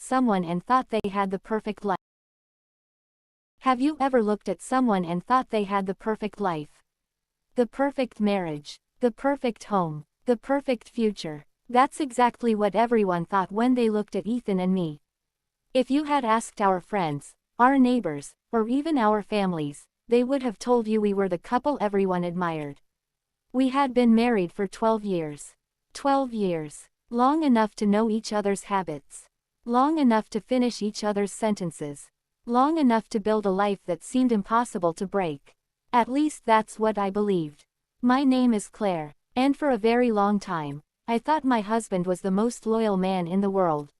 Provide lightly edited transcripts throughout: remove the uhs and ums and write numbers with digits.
at someone and thought they had the perfect life? Have you ever looked at someone and thought they had the perfect life? The perfect marriage, the perfect home, the perfect future. That's exactly what everyone thought when they looked at Ethan and me. If you had asked our friends, our neighbors, or even our families, they would have told you we were the couple everyone admired. We had been married for 12 years. 12 years. Long enough to know each other's habits. Long enough to finish each other's sentences. Long enough to build a life that seemed impossible to break. At least that's what I believed. My name is Claire, and for a very long time, I thought my husband was the most loyal man in the world.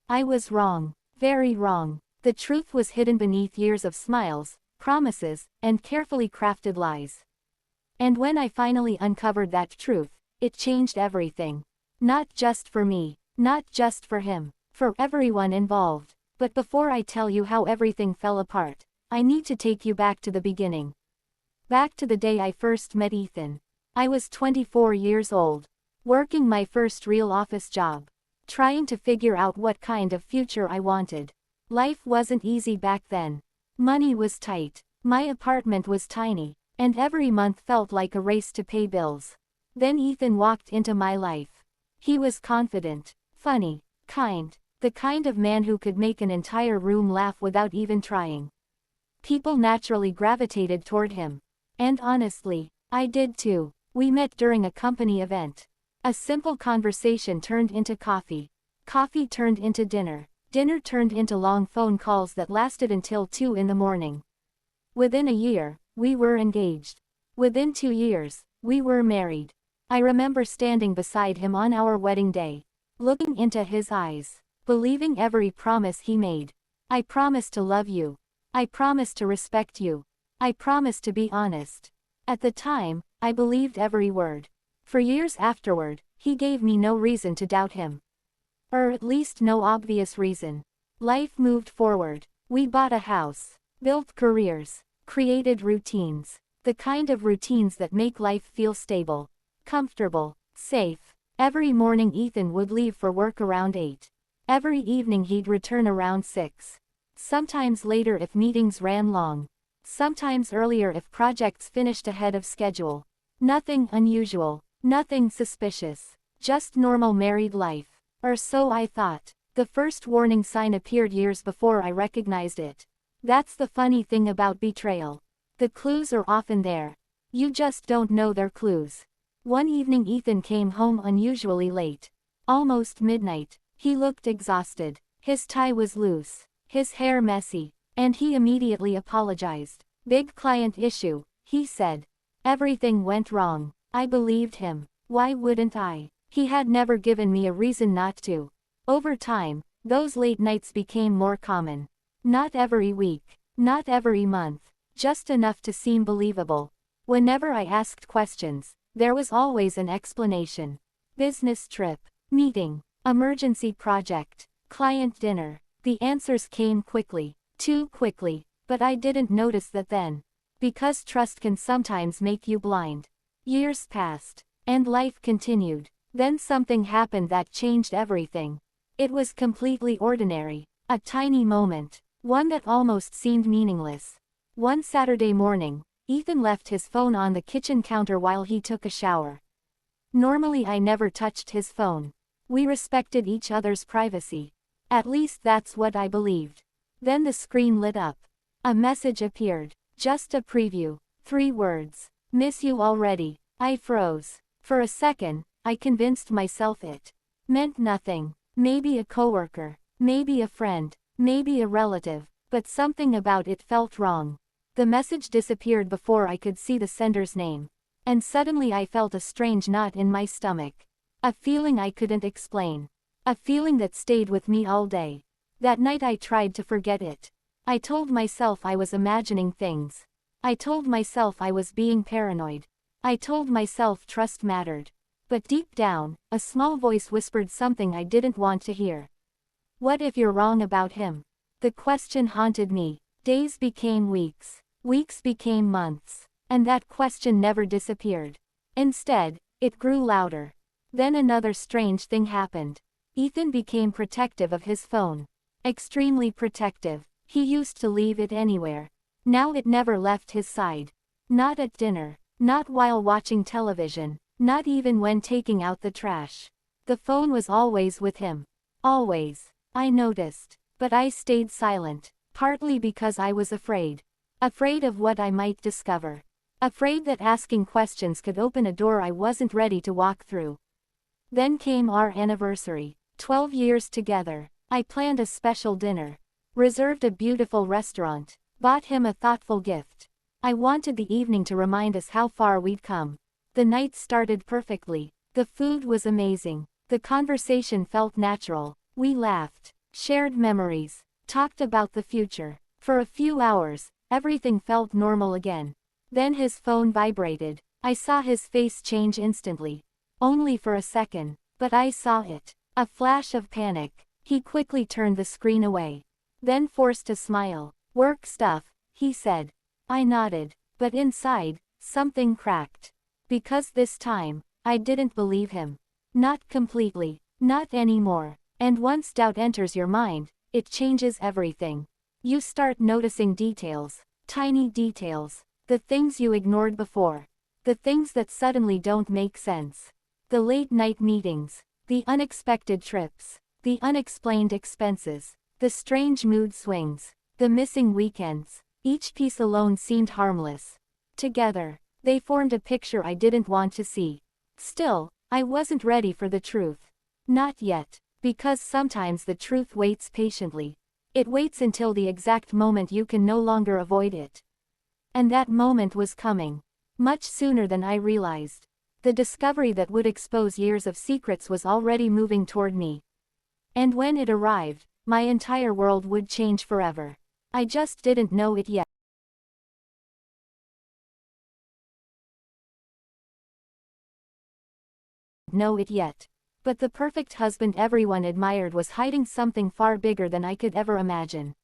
I was wrong. Very wrong. The truth was hidden beneath years of smiles, promises, and carefully crafted lies. And when I finally uncovered that truth, it changed everything. Not just for me, not just for him, for everyone involved. But before I tell you how everything fell apart, I need to take you back to the beginning. Back to the day I first met Ethan. I was 24 years old, working my first real office job, trying to figure out what kind of future I wanted. Life wasn't easy back then. Money was tight, my apartment was tiny, and every month felt like a race to pay bills. Then Ethan walked into my life. He was confident, funny, kind, the kind of man who could make an entire room laugh without even trying. People naturally gravitated toward him. And honestly, I did too. We met during a company event. A simple conversation turned into coffee. Coffee turned into dinner. Dinner turned into long phone calls that lasted until 2 in the morning. Within a year, we were engaged. Within 2 years, we were married. I remember standing beside him on our wedding day, looking into his eyes, believing every promise he made. I promised to love you. I promised to respect you. I promised to be honest. At the time, I believed every word. For years afterward, he gave me no reason to doubt him. Or at least no obvious reason. Life moved forward. We bought a house, built careers, created routines. The kind of routines that make life feel stable, comfortable, safe. Every morning Ethan would leave for work around 8. Every evening he'd return around 6. Sometimes later if meetings ran long. Sometimes earlier if projects finished ahead of schedule. Nothing unusual, nothing suspicious. Just normal married life. Or so I thought. The first warning sign appeared years before I recognized it. That's the funny thing about betrayal. The clues are often there. You just don't know they're clues. One evening Ethan came home unusually late. Almost midnight. He looked exhausted. His tie was loose. His hair messy. And he immediately apologized. Big client issue, he said. Everything went wrong. I believed him. Why wouldn't I? He had never given me a reason not to. Over time, those late nights became more common. Not every week. Not every month. Just enough to seem believable. Whenever I asked questions, there was always an explanation. Business trip, meeting, emergency project, client dinner. The answers came quickly, too quickly, but I didn't notice that then. Because trust can sometimes make you blind. Years passed, and life continued. Then something happened that changed everything. It was completely ordinary, a tiny moment, one that almost seemed meaningless. One Saturday morning, Ethan left his phone on the kitchen counter while he took a shower. Normally I never touched his phone. We respected each other's privacy. At least that's what I believed. Then the screen lit up. A message appeared. Just a preview. 3 words. Miss you already. I froze. For a second, I convinced myself it meant nothing. Maybe a coworker. Maybe a friend. Maybe a relative. But something about it felt wrong. The message disappeared before I could see the sender's name. And suddenly I felt a strange knot in my stomach. A feeling I couldn't explain. A feeling that stayed with me all day. That night I tried to forget it. I told myself I was imagining things. I told myself I was being paranoid. I told myself trust mattered. But deep down, a small voice whispered something I didn't want to hear. What if you're wrong about him? The question haunted me. Days became weeks. Weeks became months. And that question never disappeared. Instead, it grew louder. Then another strange thing happened. Ethan became protective of his phone. Extremely protective. He used to leave it anywhere. Now it never left his side. Not at dinner. Not while watching television. Not even when taking out the trash. The phone was always with him. Always. I noticed. But I stayed silent. Partly because I was afraid. Afraid of what I might discover. Afraid that asking questions could open a door I wasn't ready to walk through. Then came our anniversary. 12 years together. I planned a special dinner. Reserved a beautiful restaurant. Bought him a thoughtful gift. I wanted the evening to remind us how far we'd come. The night started perfectly. The food was amazing. The conversation felt natural. We laughed. Shared memories. Talked about the future. For a few hours, everything felt normal again. Then his phone vibrated. I saw his face change instantly. Only for a second, but I saw it. A flash of panic. He quickly turned the screen away. Then forced a smile. "Work stuff," he said. I nodded, but inside, something cracked. Because this time, I didn't believe him. Not completely. Not anymore. And once doubt enters your mind, it changes everything. You start noticing details. Tiny details. The things you ignored before. The things that suddenly don't make sense. The late night meetings. The unexpected trips. The unexplained expenses. The strange mood swings. The missing weekends. Each piece alone seemed harmless. Together, they formed a picture I didn't want to see. Still, I wasn't ready for the truth. Not yet. Because sometimes the truth waits patiently. It waits until the exact moment you can no longer avoid it. And that moment was coming. Much sooner than I realized. The discovery that would expose years of secrets was already moving toward me. And when it arrived, my entire world would change forever. I just didn't know it yet. But the perfect husband everyone admired was hiding something far bigger than I could ever imagine.